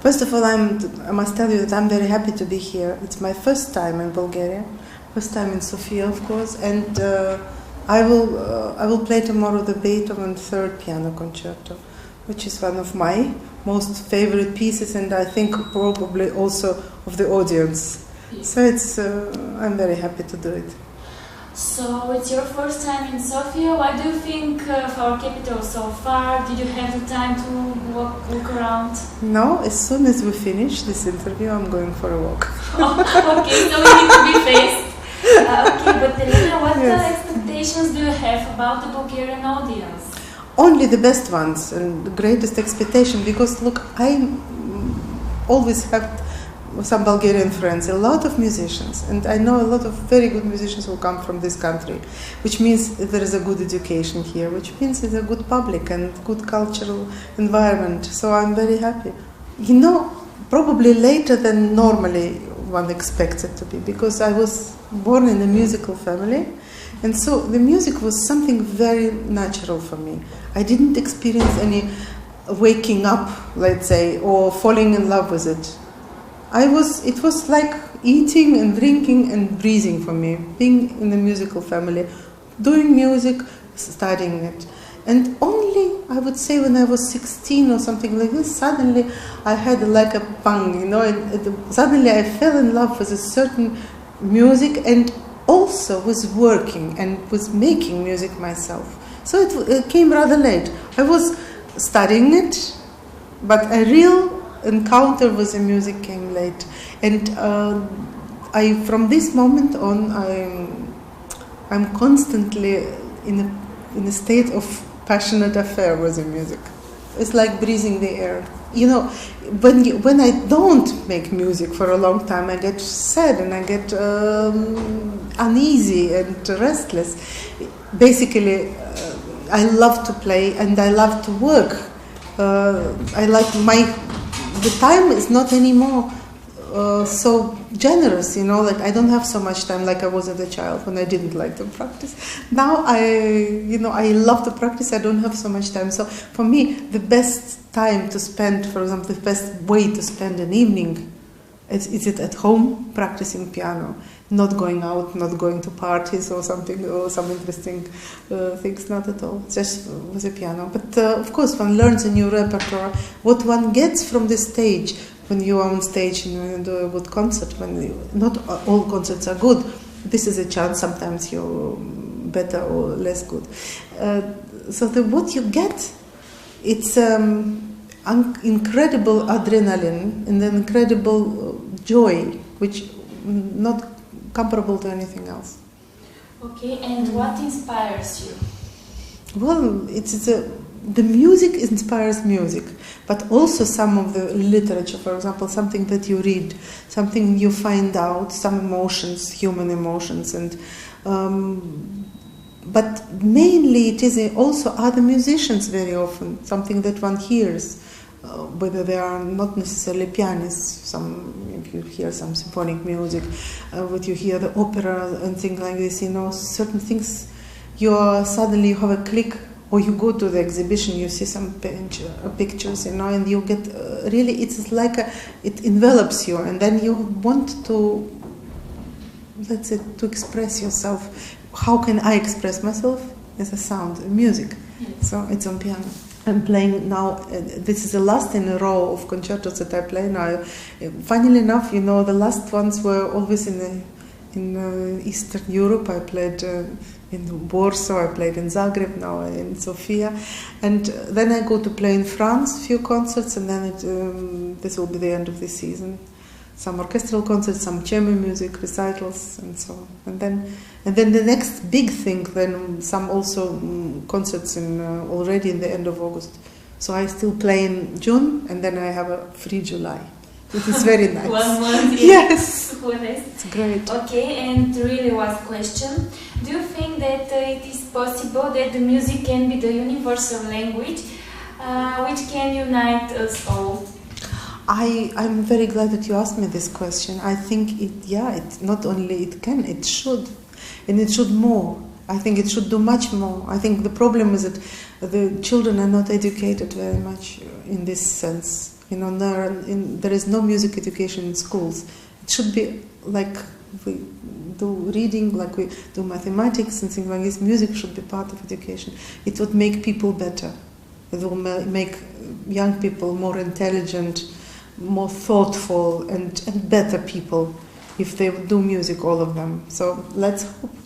First of all, I must tell you that I'm very happy to be here. It's my first time in Bulgaria, first time in Sofia, of course, and I will play tomorrow the Beethoven third piano concerto, which is one of my most favorite pieces, and I think probably also of the audience. So I'm very happy to do it. So it's your first time in Sofia. What do you think of our capital so far? Did you have the time to walk around? No, as soon as we finish this interview, I'm going for a walk. Okay, so we need to be fast. Okay, but Elena, what expectations do you have about the Bulgarian audience? Only the best ones and the greatest expectation, because look, I always have some Bulgarian friends, a lot of musicians, and I know a lot of very good musicians who come from this country, which means there is a good education here, which means it's a good public and good cultural environment. So I'm very happy. You know, probably later than normally one expects it to be, because I was born in a musical family, and so the music was something very natural for me. I didn't experience any waking up, let's say, or falling in love with it. It was like eating and drinking and breathing for me, being in a musical family, doing music, studying it. And only, I would say, when I was 16 or something like this, suddenly I had like a pang, you know, suddenly I fell in love with a certain music and also with working and with making music myself. So it came rather late. I was studying it, but a real encounter with the music came late, and from this moment on, I'm constantly in a state of passionate affair with the music. It's like breathing the air. You know, when I don't make music for a long time, I get sad and I get uneasy and restless. Basically, I love to play and I love to work. The time is not anymore so generous, you know, like I don't have so much time like I was as a child when I didn't like to practice. Now I love to practice, I don't have so much time. So for me, the best time to spend, for example, the best way to spend an evening is it at home practicing piano, not going out, not going to parties or something, or some interesting things, not at all, just with the piano. But of course, one learns a new repertoire. What one gets from the stage, when you are on stage and you do a good concert, not all concerts are good, this is a chance, sometimes you're better or less good. So what you get, it's incredible adrenaline and an incredible joy, which not comparable to anything else. Okay, and what inspires you? Well, the music inspires music, but also some of the literature, for example, something that you read, something you find out, some emotions, human emotions, and but mainly it is also other musicians very often, something that one hears, whether they are not necessarily pianists, if you hear some symphonic music, what you hear the opera and things like this, you know, certain things, suddenly you have a click, or you go to the exhibition, you see some pictures, you know, and you get really, it's like it envelops you, and then you want to, let's say, to express yourself. How can I express myself? As a sound, music. Yes. So it's on piano. I'm playing now, this is the last in a row of concertos that I play now. Funnily enough, you know, the last ones were always in Eastern Europe. I played in Warsaw, I played in Zagreb, now in Sofia. And then I go to play in France, a few concerts, and then this will be the end of the season. Some orchestral concerts, some chamber music, recitals, and so on. And then the next big thing, then some also concerts already in the end of August. So I still play in June, and then I have a free July. It is very nice. 1 month. Yes. Nice. It's great. Okay, and really last question. Do you think that it is possible that the music can be the universal language which can unite us all? I'm very glad that you asked me this question. I think it not only it can, it should. And it should more. I think it should do much more. I think the problem is that the children are not educated very much in this sense. You know, there is no music education in schools. It should be like we do reading, like we do mathematics and things like this. Music should be part of education. It would make people better. It will make young people more intelligent, more thoughtful, and better people if they do music, all of them. So let's hope.